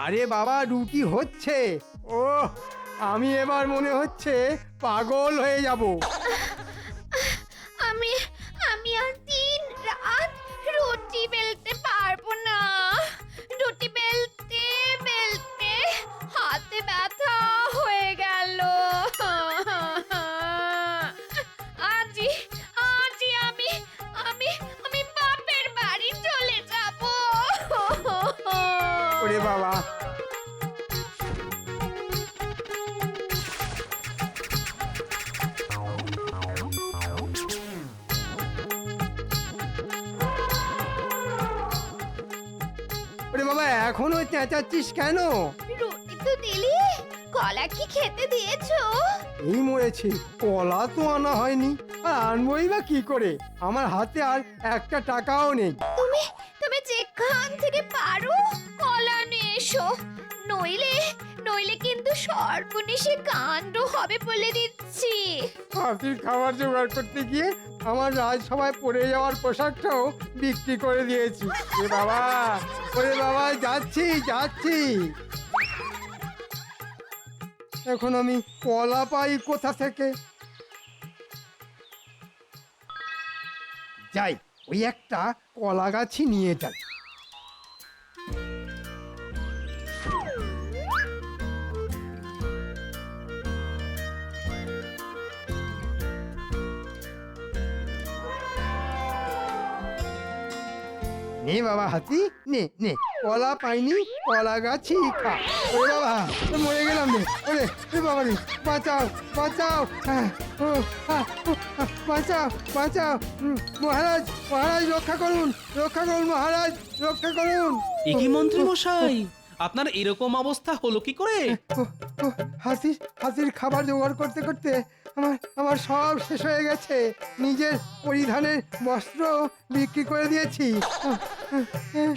আরে বাবা, রুটি হচ্ছে। ও, আমি এবার মনে হচ্ছে পাগল হয়ে যাব। আমি আমি আর দিন রাত রুটি বেলতে পারবো না। রুটি বেলতে বেলতে হাতে ব্যথা হয়ে গেল। আজই আজই আমি আমি আমি বাপের বাড়ি চলে যাব। ওরে বাবা, ওরে বাবা, এখনো চেঁচাচ্ছিস কেন? রুটি তো দিলি, কলা কি খেতে দিয়েছো? এই মরেছি, কলা তো আনা হয়নি। আর আনবই বা কি করে? আমার হাতে আর একটা টাকাও নেই। তুমি তুমি যেখান থেকে পারো কলা নিয়ে এসো, নইলে নইলে কিন্তু সর্বনেশে কাণ্ড হবে বলে দিচ্ছি। হাতির খাবার জোগাড় করতে গিয়ে আমার রাজসভায় পড়ে যাওয়ার পোশাকটাও বিক্রি করে দিয়েছি। এ বাবা, ওরে বাবা, যাচ্ছি যাচ্ছি। এখন আমি কলা পাই কোথা থেকে? যাই, ওই একটা কলা গাছই নিয়ে যাই। নে বাবা হাতি, নে নে, কলা পাইনি, কলা গাছই খা। ওরে বাবা, মরে গেলাম রে। ওরে ওরে বাবা রে, বাঁচাও বাঁচাও, ও, বাঁচাও বাঁচাও। মহারাজ মহারাজ, রক্ষা করুন রক্ষা করুন, মহারাজ রক্ষা করুন। এ কি মন্ত্রী মশাই, আপনার এরকম অবস্থা হলো কি করে? হাতির খাবার জোগাড় করতে করতে আমার সব শেষ হয়ে গেছে। নিজের পরিধানের বস্ত্র বিক্রি করে দিয়েছি।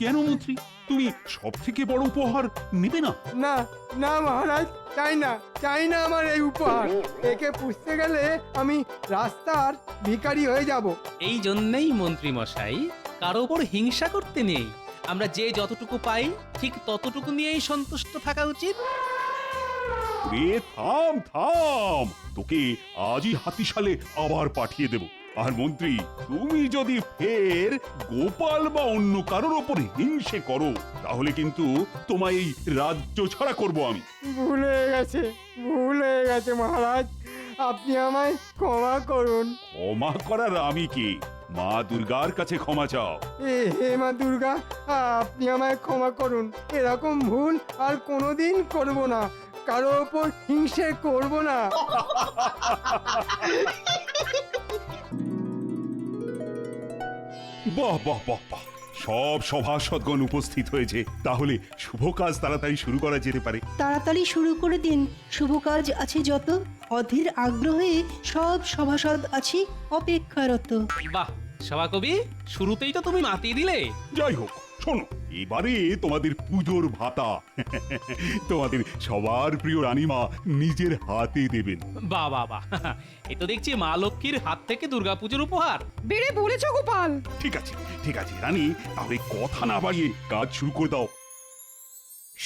কেন মন্ত্রী, তুমি সব থেকে বড় উপহার নেবে না? না না মহারাজ, চাই না চাই না আমার এই উপহার। একে পুষতে গেলে আমি রাস্তার ভিখারি হয়ে যাব। এই জন্যই মন্ত্রী মশাই, কারো ওপর হিংসা করতে নেই। আমরা যে যতটুকু পাই ঠিক ততটুকু নিয়েই সন্তুষ্ট থাকা উচিত। রে থাম থাম, তোকে আজই হাতিশালে আবার পাঠিয়ে দেব। আর মন্ত্রী, তুমি যদি ফের গোপাল বা অন্য কারোর ওপর হিংসে করো, তাহলে কিন্তু তোমায় এই রাজ্য ছাড়া করব আমি। ভুল হয়ে গেছে, ভুল হয়ে গেছে মহারাজ, আপনি আমায় ক্ষমা করুন। ক্ষমা করার আমি কে? মা দুর্গার কাছে ক্ষমা চাও। হে মা দুর্গা, আপনি আমায় ক্ষমা করুন। এরকম ভুল আর কোনোদিন করব না, কারো ওপর হিংসে করব না। বাহ বাহ বাহ বাহ, সব সভাসদগণ উপস্থিত হয়েছে। তাহলে শুভ কাজ তাড়াতাড়ি শুরু করা যেতে পারে। তাড়াতাড়ি শুরু করে দিন। শুভ কাজ আছে যত, অধীর আগ্রহে সব সভাসদ আছি অপেক্ষারত। বাহ সভাকবি, শুরুতেই তো তুমি মাতিয়ে দিলে। যাই হোক, শোনো, এবারে তোমাদের পুজোর ভাতা তোমাদের সবার প্রিয় রানীমা নিজের হাতে দেবেন। বাহ বাহ বাহ, এ তো দেখছি মা লক্ষ্মীর হাত থেকে দুর্গাপুজোর উপহার। বেড়ে বলেছো গোপাল। ঠিক আছে ঠিক আছে রানী, তাহলে কথা না বাড়িয়ে কাজ শুরু করে দাও।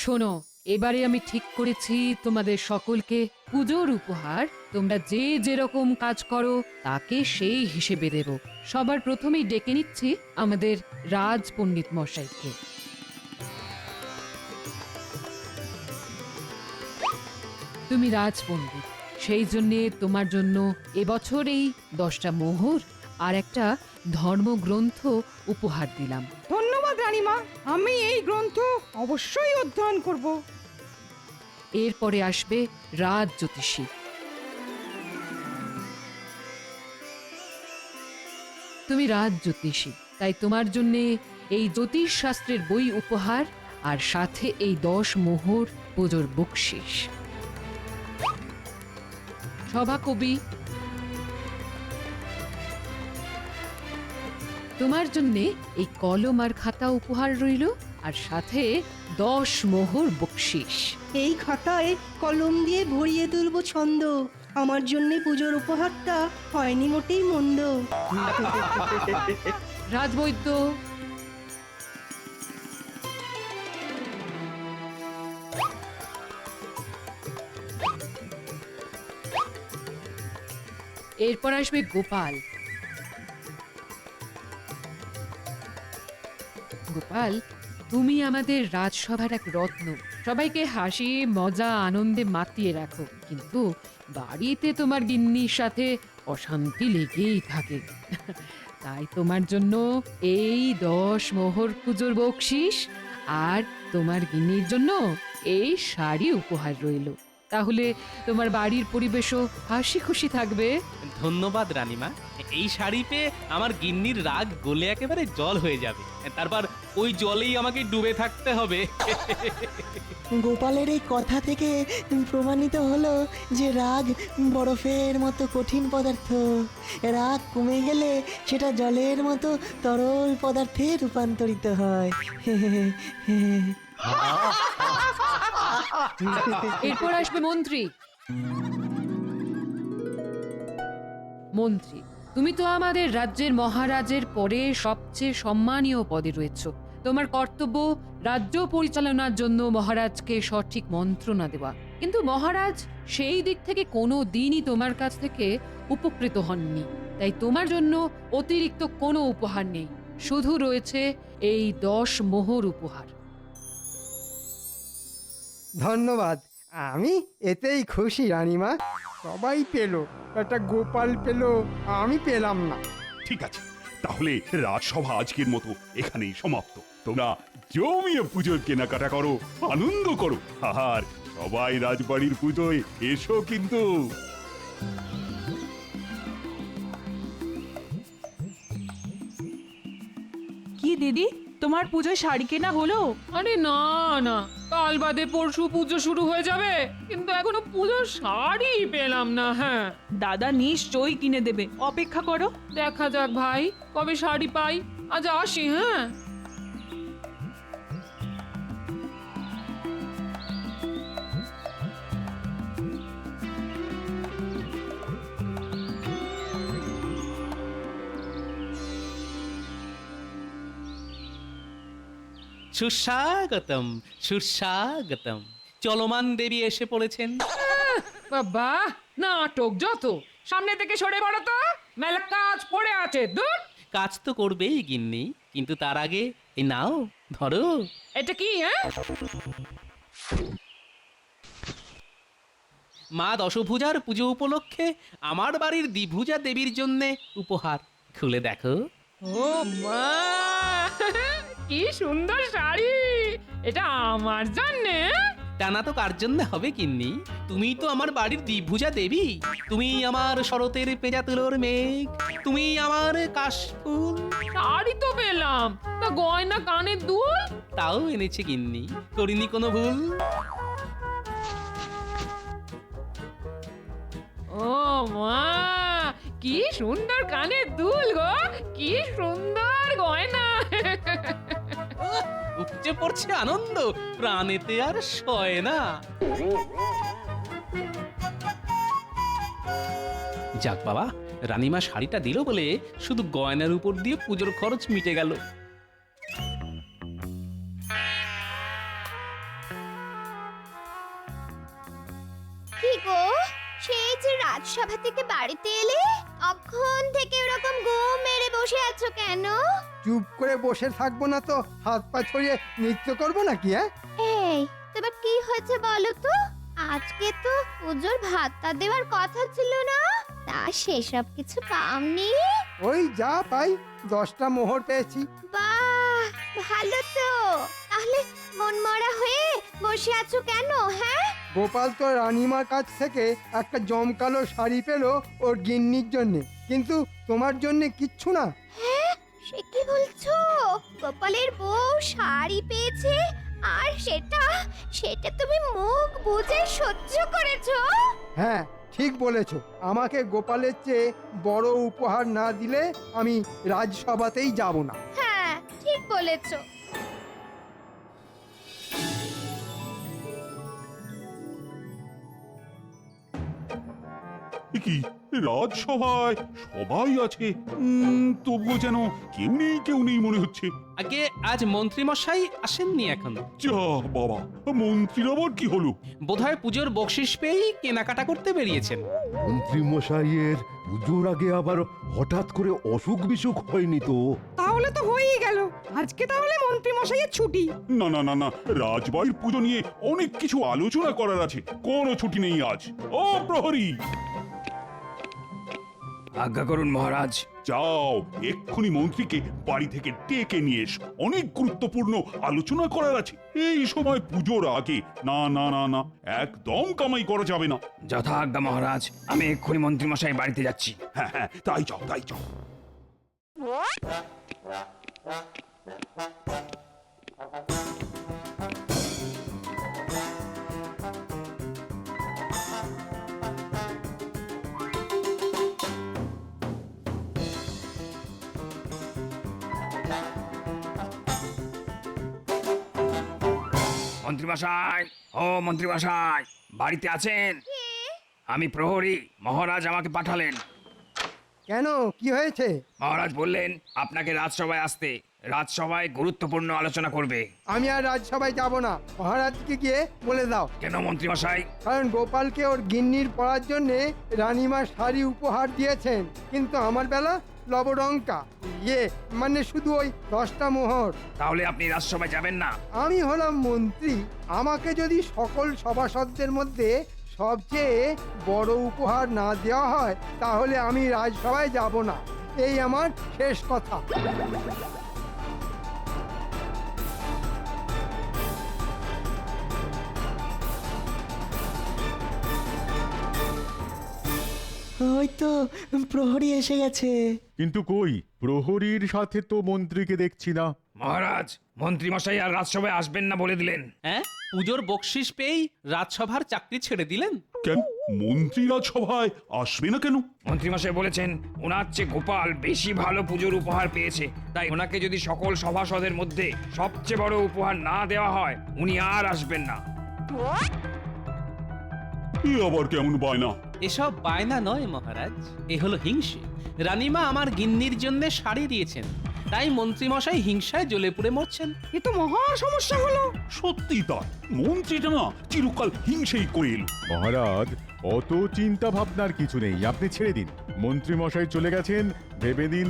শোনো, এবারে আমি ঠিক করেছি তোমাদের সকলকে পুজোর উপহার তোমরা যে যেরকম কাজ করো তাকে সেই হিসেবে দেব। সবার প্রথমেই ডেকে নিচ্ছি আমাদের রাজ পণ্ডিত মশাইকে। তুমি রাজ পণ্ডিত, সেই জন্যে তোমার জন্য এবছর এই 10টা মোহর আর একটা ধর্মগ্রন্থ উপহার দিলাম। ধন্যবাদ রানীমা, আমি এই গ্রন্থ অবশ্যই অধ্যয়ন করব। এরপরে আসবে রাজ জ্যোতিষী। তুমি রাজ জ্যোতিষী, তাই তোমার জন্য এই জ্যোতিষ শাস্ত্রের বই উপহার আর সাথে এই 10 মোহর পুজোর বকশিস। সভাকবি, তোমার জন্য এই কলম আর খাতা উপহার রইল আর সাথে 10 মোহর বকশিস। এই খাতায় কলম দিয়ে ভরিয়ে তুলব ছন্দ। আমার জন্য পুজোর উপহারটা হয়নি মোটেই মন্দ। রাজবৈদ্য, এরপর আসবে গোপাল। গোপাল, তুমি আমাদের রাজসভার এক রত্ন। সবাইকে হাসি মজা আনন্দে মাতিয়ে রাখো, কিন্তু বাড়িতে তোমার গিন্নির সাথে অশান্তি লেগেই থাকে। তাই তোমার জন্য এই 10 মোহর পুজোর বকশিস আর তোমার গিন্নির জন্য এই শাড়ি উপহার রইল। তাহলে তোমার বাড়ির পরিবেশও হাসি খুশি থাকবে। ধন্যবাদ রানীমা। এই শাড়ি পেয়ে আমার গিন্নির রাগ গলে একেবারে জল হয়ে যাবে, তারপর ওই জলেই আমাকে ডুবে থাকতে হবে। গোপালের এই কথা থেকে প্রমাণিত হলো যে রাগ বরফের মতো কঠিন পদার্থ। রাগ কমে গেলে সেটা জলের মতো তরল পদার্থে রূপান্তরিত হয়। এরপর আসবে মন্ত্রী। মন্ত্রী, তুমি তো আমাদের রাজ্যের মহারাজের পরে সবচেয়ে সম্মানীয় পদে রয়েছ। তোমার কর্তব্য রাজ্য পরিচালনার জন্য মহারাজকে সঠিক মন্ত্রণা দেওয়া। কিন্তু মহারাজ সেই দিক থেকে কোনো দিনই তোমার কাছ থেকে উপকৃত হননি। তাই তোমার জন্য অতিরিক্ত কোনো উপহার নেই, শুধু রয়েছে এই 10 মোহর উপহার। ধন্যবাদ, আমি এতেই খুশি রানীমা। সবাই পেল, একটা গোপাল পেল, আমি পেলাম না। ঠিক আছে, তাহলে রাজসভা আজকের মতো এখানেই সমাপ্ত। তোমরা জমিয়ে পুজোর কেনাকাটা করো, আনন্দ করো। আর সবাই রাজবাড়ির পুজোয় এসো কিন্তু। কি দিদি, তোমার পুজোয় শাড়ি কেনা হলো? আরে না না, কাল বাদে পরশু পুজো শুরু হয়ে যাবে, কিন্তু এখনো পুজোর শাড়ি পেলাম না। হ্যাঁ, দাদা নিশ্চয়ই কিনে দেবে, অপেক্ষা করো। দেখা যাক ভাই, কবে শাড়ি পাই। আজ আসি। হ্যাঁ, সুস্বাগতম, সুস্বাগতম। চলমান দেবী এসে পড়েছেন। বাবা, নাটক যত। সামনে থেকে সরে পড়ো তো, মেলা কাজ পড়ে আছে। দূর। কাজ তো করবেই গিন্নি, কিন্তু তার আগে এই নাও, ধরো। এটা কি? হ্যাঁ, মা দশভুজার পুজো উপলক্ষে আমার বাড়ির দ্বিভুজা দেবীর জন্য উপহার। খুলে দেখো। ও মা, কি সুন্দর শাড়ি! এটা আমার জন্যে? টানা তো কার জন্য হবে গিন্নি? তুমি তো আমার বাড়ির দ্বিভুজা দেবী। তুমি আমার শরতের পেঁজা তুলোর মেঘ, তুমি আমার কাশফুল। শাড়ি তো পেলাম, তা গয়না কানের দুল? তাও এনেছে গিন্নি, করিনি কোনো ভুল। ও মা, কি সুন্দর কানের দুল গো, কি সুন্দর গয়না! উপচে পড়ছে আনন্দ, প্রাণেতে আর সয় না। যাক বাবা, রানীমা শাড়িটা দিল বলে শুধু গয়নার উপর দিয়ে পুজোর খরচ মিটে গেল। কি গো, সেই যে রাজসভা থেকে বাড়িতে এলে, তখন থেকে ওরকম ঘুম মেরে বসে আছো কেন? চুপ করে বসে থাকবো না তো হাত পা ছড়িয়ে নৃত্য করবো নাকি? হ্যাঁ, এই, তোমার কি হয়েছে বলো তো? আজকে তো পুজোর ভাতটা দেওয়ার কথা ছিল না, তা সেসব কিছু পাওনি? ওই যা পাই 10টা মোহর পেয়েছি। বাহ, ভালো তো। তাহলে মনমরা হয়ে বসে আছো কেন? হ্যাঁ, গোপাল তো রানীমার কাছ থেকে একটা জমকালো শাড়ি পেলো ওর গিন্নির জন্যে, কিন্তু তোমার জন্যে কিচ্ছু না। হ্যাঁ, সে কি বলছো? গোপালের বউ শাড়ি পেয়েছে, আর সেটা সেটা তুমি মুখ বুজে সহ্য করেছো? হ্যাঁ, ঠিক বলেছো। আমাকে গোপালের চেয়ে বড় উপহার না দিলে আমি রাজসভাতেই যাব না। হ্যাঁ, ঠিক বলেছো। এ কি, রাজসভায় সবাই আছে, তবুও যেন কেউ নেই মনে হচ্ছে। আগে আজ মন্ত্রী মশাই আসেননি এখনো। যা বাবা, মন্ত্রীর আবার কি হলো? বোধহয় পুজোর বকশিস পেয়েই কেনাকাটা করতে বেরিয়েছেন। মন্ত্রী মশাইয়ের পুজোর আগে আবার হঠাৎ করে অসুখ বিসুখ হয়নি তো? তাহলে তো হয়েই গেল, আজকে তাহলে মন্ত্রী মশাইয়ের ছুটি। না না না না, রাজবাড়ির পুজো নিয়ে অনেক কিছু আলোচনা করার আছে, কোনো ছুটি নেই আজ। ও প্রহরী, আজ্ঞা করুন মহারাজ। যাও এক্ষুনি মন্ত্রীকে বাড়ি থেকে ডেকে নিয়ে এসো, অনেক গুরুত্বপূর্ণ আলোচনা করার আছে এই সময় পুজোর আগে। না না না না, একদম কামাই করা যাবে না। যথা আজ্ঞা মহারাজ, আমি এক্ষুনি মন্ত্রী মশাই বাড়িতে যাচ্ছি। হ্যাঁ হ্যাঁ, তাই যাও তাই যাও। মন্ত্রী মশাই, ও মন্ত্রী মশাই, বাড়িতে আছেন? আমি প্রহরী, মহারাজ আমাকে পাঠালেন। কেন, কি হয়েছে? মহারাজ বললেন আপনাকে রাজসভায় আসতে, রাজসভায় গুরুত্বপূর্ণ আলোচনা করবে। আমি আর রাজসভায় যাব না, মহারাজকে গিয়ে বলে দাও। কেন মন্ত্রী মশাই? কারণ গোপালকে ওর গিন্নির পড়ার জন্যে রানীমা শাড়ি উপহার দিয়েছেন, কিন্তু আমার বেলা লবডঙ্কা, মানে শুধু ওই 10টা মোহর। তাহলে আপনি রাজসভায় যাবেন না? আমি হলাম মন্ত্রী, আমাকে যদি সকল সভাসদদের মধ্যে সবচেয়ে বড় উপহার না দেওয়া হয় তাহলে আমি রাজসভায় যাব না, এই আমার শেষ কথা। ওই তো প্রহরী এসে গেছে। কিন্তু কই, প্রহরীর সাথে তো মন্ত্রীকে দেখছি না। মহারাজ, মন্ত্রী মশাই আর রাজসভায় আসবেন না বলে দিলেন। হ্যাঁ, পুজোর বকশিস পেয়েই রাজসভার চাকরি ছেড়ে দিলেন। কেন মন্ত্রী রাজসভায় আসবে না কেন? মন্ত্রী মশাই বলেছেন ওনার চেয়ে গোপাল বেশি ভালো পুজোর উপহার পেয়েছে, তাই ওনাকে যদি সকল সভাসদের মধ্যে সবচেয়ে বড় উপহার না দেওয়া হয় উনি আর আসবেন না। এ আবার কেমন বায়না? এসব বায়না নয় মহারাজ, এ হলো হিংসে। রানীমা আমার গিন্নির জন্য শাড়ি দিয়েছেন, তাই মন্ত্রী মশাই হিংসায় জ্বলে পুড়ে মরছেন। এ তো মহা সমস্যা হলো। সত্যি তাই, মন্ত্রীটা না চিরকাল হিংসেই করে এলো। মহারাজ, অত চিন্তা ভাবনার কিছু নেই, আপনি ছেড়ে দিন। মন্ত্রী মশাই চলে গেছেন, ভেবে দিন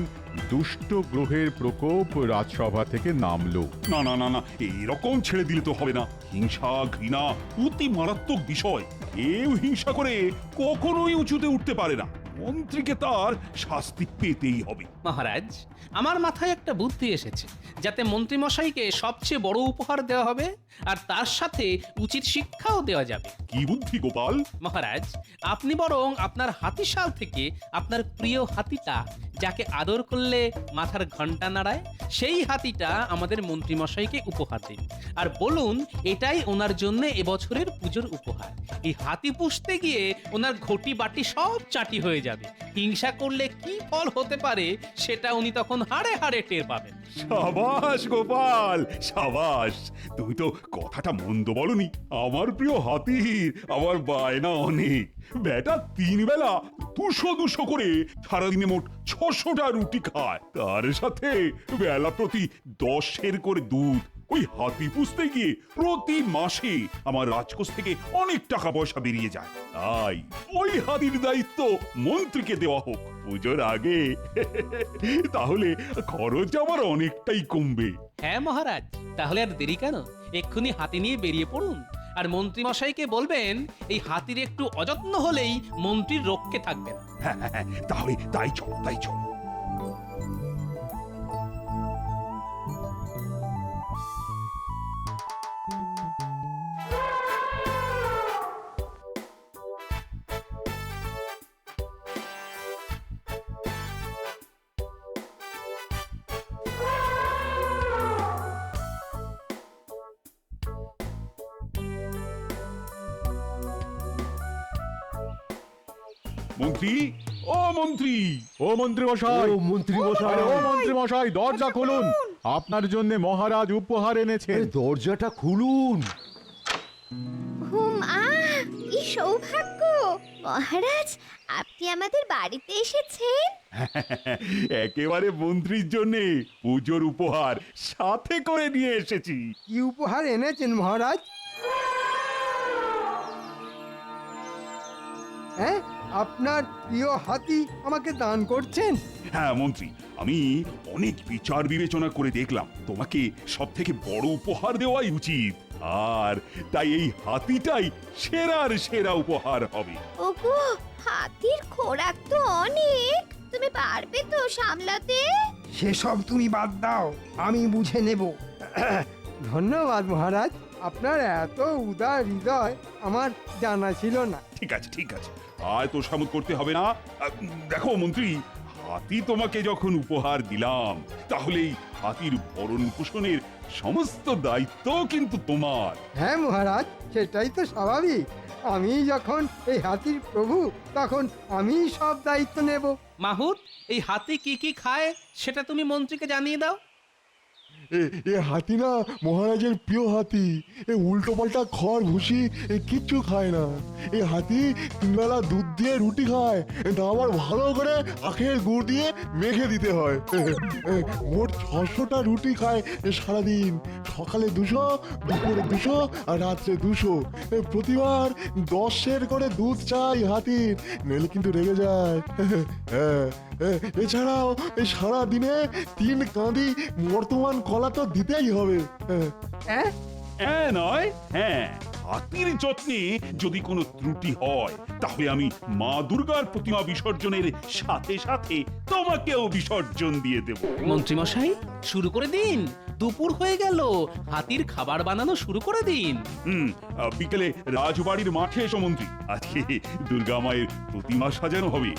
দুষ্ট গ্রহের প্রকোপ রাজসভা থেকে নামলো। না না না না, এরকম ছেড়ে দিলে তো হবে না। হিংসা ঘৃণা অতি মারাত্মক বিষয়, কেউ হিংসা করে কখনোই উঁচুতে উঠতে পারে না। মন্ত্রীকে তার শাস্তি পেতেই হবে। মহারাজ, আমার মাথায় একটা বুদ্ধি এসেছে, যাতে মন্ত্রী মশাইকে সবচেয়ে বড় উপহার দেওয়া হবে আর তার সাথে উচিত শিক্ষাও দেওয়া যাবে। কি বুদ্ধি গোপাল? মহারাজ, আপনি বরং আপনার হাতিশাল থেকে আপনার প্রিয় হাতিটা, যাকে আদর করলে মাথার ঘন্টা নাড়ায়, সেই হাতিটা আমাদের মন্ত্রী মশাইকে উপহার দিন আর বলুন এটাই ওনার জন্য এবছরের পুজোর উপহার। এই হাতি পুষতে গিয়ে ওনার ঘটি বাটি সব চাটি হয়ে যাবে। হিংসা করলে কি ফল হতে পারে সেটা উনি তখন হাড়ে হাড়ে টের পাবেন। সাবাস গোপাল, সাবাস। তুমি তো কথাটা মন্দ বলনি। আমার প্রিয় হাতির আমার বায়না অনেক। বেটা 3 বেলা 200 করে সারাদিনে মোট 600টা রুটি খায়, তার সাথে বেলা প্রতি 10 করে দুধ। ওই হাতি পুষতে গিয়ে প্রতি মাসে আমার রাজকোষ থেকে অনেক টাকা পয়সা বেরিয়ে যায়। তাই ওই হাতির দায়িত্ব মন্ত্রীকে দেওয়া হোক পুজোর আগে, তাহলে খরচ আমার অনেকটাই কমবে। হ্যাঁ মহারাজ, তাহলে আর দেরি কেন, এক্ষুনি হাতি নিয়ে বেরিয়ে পড়ুন আর মন্ত্রী মশাইকে বলবেন এই হাতির একটু অযত্ন হলেই মন্ত্রীর রক্ষে থাকবেন। হ্যাঁ হ্যাঁ হ্যাঁ, তাহলে তাই চল তাই চল। মন্ত্রী, ও মন্ত্রী, ও মন্ত্রী মশাই, ও মন্ত্রী মশাই, ও মন্ত্রী মশাই, দরজা খুলুন, আপনার জন্য মহারাজ উপহার এনেছেন। দরজাটা খুলুন। ঘুম, কি সৌভাগ্য! মহারাজ আপনি আমাদের বাড়িতে এসেছেন? একেবারে মন্ত্রীর জন্য পুজোর উপহার সাথে করে নিয়ে এসেছি। কি উপহার এনেছেন মহারাজ? হ্যাঁ, আপনার প্রিয় হাতি আমাকে দান করছেন? হ্যাঁ মন্ত্রী, আমি অনেক বিচার বিবেচনা করে দেখলাম তোমাকে সব থেকে বড় উপহার দেওয়াই উচিত, আর তাই এই হাতিটাই সেরার সেরা উপহার হবে। ওগো, হাতির খোরাক তো অনেক, তুমি পারবে তো সামলাতে? সেসব তুমি বাদ দাও, আমি বুঝে নেব। ধন্যবাদ মহারাজ, আপনার এত উদার হৃদয় আমার জানা ছিল না। ঠিক আছে ঠিক আছে, আর তো সামুদ করতে হবে না। দেখো মন্ত্রী, হাতি তোমাকে যখন উপহার দিলাম, তাহলে এই হাতির ভরণ পোষণের সমস্ত দায়িত্ব কিন্তু তোমার। হ্যাঁ মহারাজ, সেটাই তো স্বাভাবিক। আমি যখন এই হাতির প্রভু, তখন আমি সব দায়িত্ব নেব। মাহুত, এই হাতি কি কি খায় সেটা তুমি মন্ত্রীকে জানিয়ে দাও। এ হাতি না মহারাজের প্রিয় হাতি। এ উল্টো পাল্টা খড় ভুসি কিচ্ছু খায় না। এই হাতি তিনবেলা দুধ দিয়ে রুটি খায়, তা আবার ভালো করে আখের গুড় দিয়ে মেখে দিতে হয়। মোট 600টা রুটি খায় সারাদিন। সকালে 200, দুপুরে 200 আর রাত্রে 200। প্রতিবার 10 সের করে দুধ চাই হাতির, নইলে কিন্তু রেগে যায়। হ্যাঁ, এছাড়াও এই সারা দিনে 3 কাঁদি বর্তমান কলা তো দিতেই হবে। হ্যাঁ নয়, হ্যাঁ, হাতির যত্নে যদি কোনো ত্রুটি হয়, তাহলে আমি মা দুর্গার প্রতিমা বিসর্জনের সাথে সাথে তোমাকেও বিসর্জন দিয়ে দেব। মন্ত্রী মশাই, শুরু করে দিন। দুপুর হয়ে গেল, হাতির খাবার বানানো শুরু করে দিন। বিকেলে রাজবাড়ির মাঠে এসো মন্ত্রী, আজকে দুর্গা মায়ের প্রতিমা সাজানো হবে।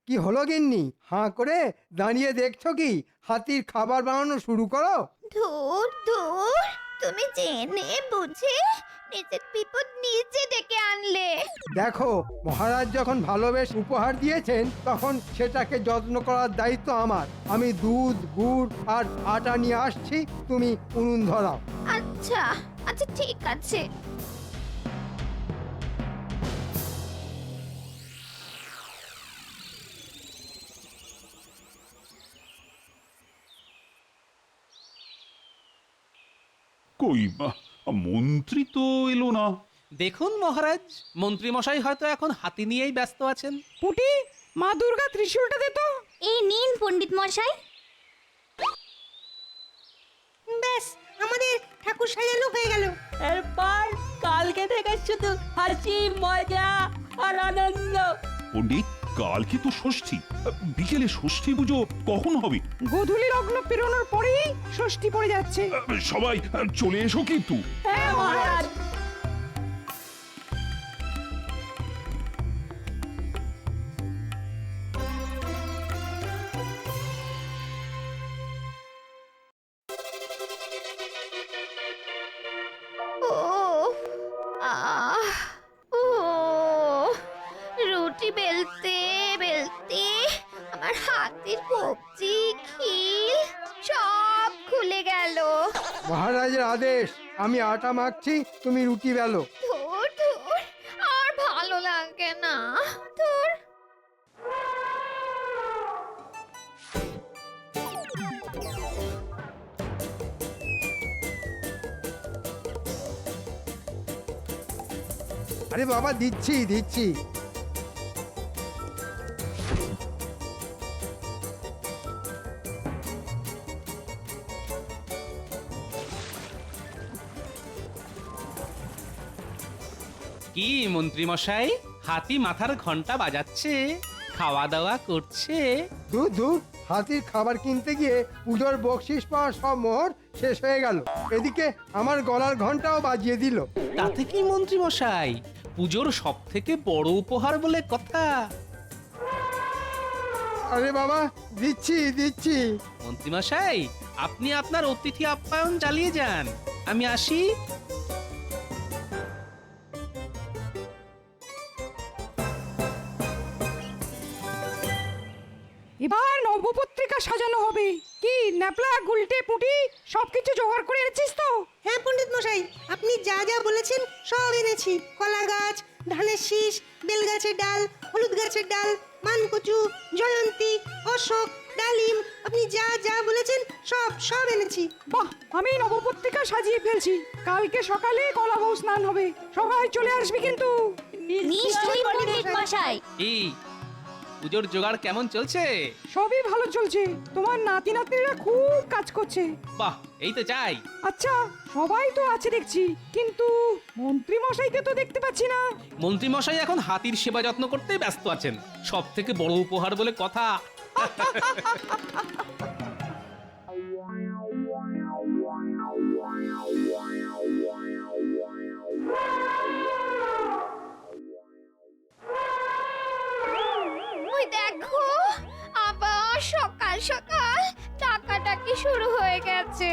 কি হলো গিন্নি, হাঁ করে দাঁড়িয়ে দেখছো কি? হাতির খাবার বানানো শুরু করো। ধুর ধুর, তুমি জেনে বুঝে নিজের বিপদ নিজে ডেকে আনলে। দেখো, মহারাজ যখন ভালোবেসে উপহার দিয়েছেন, তখন সেটাকে যত্ন করার দায়িত্ব আমার। আমি দুধ, গুড় আর আটা নিয়ে আসছি, তুমি উনুন ধরাও। আচ্ছা আচ্ছা, ঠিক আছে। কই মন্ত্রী তো এলো না। দেখুন মহারাজ, মন্ত্রী মশাই হয়তো এখন হাতি নিয়েই ব্যস্ত আছেন। পুটি, মা দুর্গা ত্রিশূলটা দে তো। এই নিন পণ্ডিত মশাই। ব্যাস, আমাদের ঠাকুর সাজানো হয়ে গেল। এরপর কালকে থেকে শুধু হাসি মজা আর আনন্দ। পণ্ডিত, কালকে তো ষষ্ঠী, বিকেলে ষষ্ঠী পুজো কখন হবে? গোধূলি লগ্ন পেরোনোর পরেই ষষ্ঠী পড়ে যাচ্ছে। সবাই চলে এসো কিন্তু। হ্যাঁ মহারাজ। রুটি বেলতে বেলতে আমার হাতের কবজি, খিল সব খুলে গেল। মহারাজের আদেশ, আমি আটা মাখছি, তুমি রুটি বেলো। ধুর ধুর, আর ভালো লাগে না। ধুর। আরে বাবা, দিচ্ছি দিচ্ছি। কি মন্ত্রী মশাই, হাতি মাথার ঘন্টা বাজাচ্ছে, খাওয়া দাওয়া করছে? দূর দূর, হাতির খাবার কিনতে গিয়ে পুজোর বকশিস পাওয়ার সব মোহর শেষ হয়ে গেল। এদিকে আমার গলার ঘন্টাও বাজিয়ে দিল। তাতে কি মন্ত্রী মশাই, পুজোর সব থেকে বড় উপহার বলে কথা। আরে বাবা, দিচ্ছি দিচ্ছি। মন্ত্রী মশাই, আপনি আপনার অতিথি আপ্যায়ন চালিয়ে যান, আমি আসি। এবার এবার নবপত্রিকা সাজানো হবে। কি ন্যাপলা গুলটে পুটি সবকিছু জোগাড় করে এনেছিস তো? হ্যাঁ পণ্ডিত মশাই, আপনি যা যা বলেছেন সব এনেছি। কলা গাছ, ধানের শীষ, বেল গাছের ডাল, হলুদ গাছের ডাল, মানকচু, জয়ন্তী, অশোক, ডালিম, আপনি যা যা বলেছেন সব এনেছি। বাহ, আমি নবপত্রিকা সাজিয়ে ফেলছি। কালকে সকালে কলা বউ স্নান হবে, সবাই চলে আসবি কিন্তু। নিশ্চয়ই পণ্ডিত মশাই। কি পুজোর জোগাড় কেমন চলছে? সবই ভালো চলছে, তোমার নাতি নাতনিরা খুব কাজ করছে। বাহ, এই তো চাই। আচ্ছা, সবাই তো আছে দেখছি, কিন্তু মন্ত্রী মশাইকে তো দেখতে পাচ্ছি না। মন্ত্রী মশাই এখন হাতির সেবা যত্ন করতেই ব্যস্ত আছেন। সব থেকে বড় উপহার বলে কথা। ওই দেখো, আবার সকাল সকাল ডাকাডাকি শুরু হয়ে গেছে।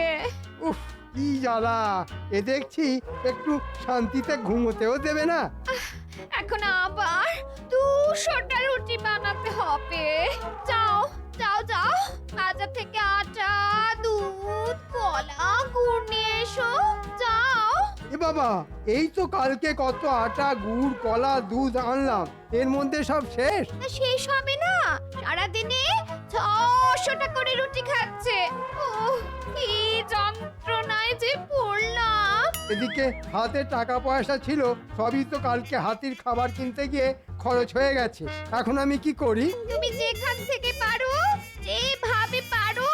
উফ, কি জ্বালা! এ দেখছি একটু শান্তিতে ঘুমোতেও দেবে না। এখন আবার 200টা রুটি বানাতে হবে। যাও যাও যাও, বাজার থেকে আটা, দুধ, কলা, গুড় নিয়ে এসো। যাও। এ বাবা, এই তো কালকে কত আটা, গুড়, কলা, দুধ আনলাম, এর মধ্যে সব শেষ। তা শেষ হবে না, সারাদিনে 600টা করে রুটি খাচ্ছে। ও, কি যন্ত্রণায় যে পড়লাম। এদিকে হাতে টাকা পয়সা ছিল, সবই তো কালকে হাতির খাবার কিনতে গিয়ে খরচ হয়ে গেছে। এখন আমি কি করি? তুমি যেখান থেকে পারো, যেভাবে পারো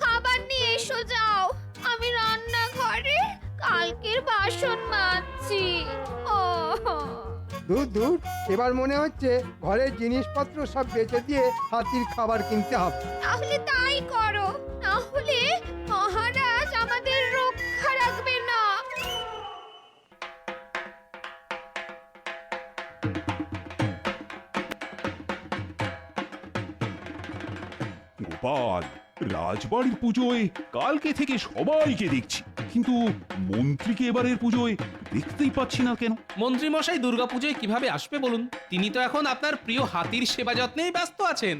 খাবার নিয়ে এসো। যাও, আমি রান্নাঘরে কালকের বাসন মাজছি। ও দূর দূর, এবার মনে হচ্ছে ঘরের জিনিসপত্র সব বেচে দিয়ে হাতির খাবার কিনতে হবে। তাহলে তাই করো, না হলে মহারাজ আমাদের রক্ষা রাখবে না। গোপাল, রাজবাড়ির পুজোয় কালকে থেকে সবাইকে দেখছি, কিন্তু মন্ত্রীকে এবারের পুজোয় দেখতেই পাচ্ছি না কেন? মন্ত্রী মশাই দুর্গাপুজোয় কিভাবে আসবে বলুন? তিনি তো এখন আপনার প্রিয় হাতির সেবা যত্নেই ব্যস্ত আছেন।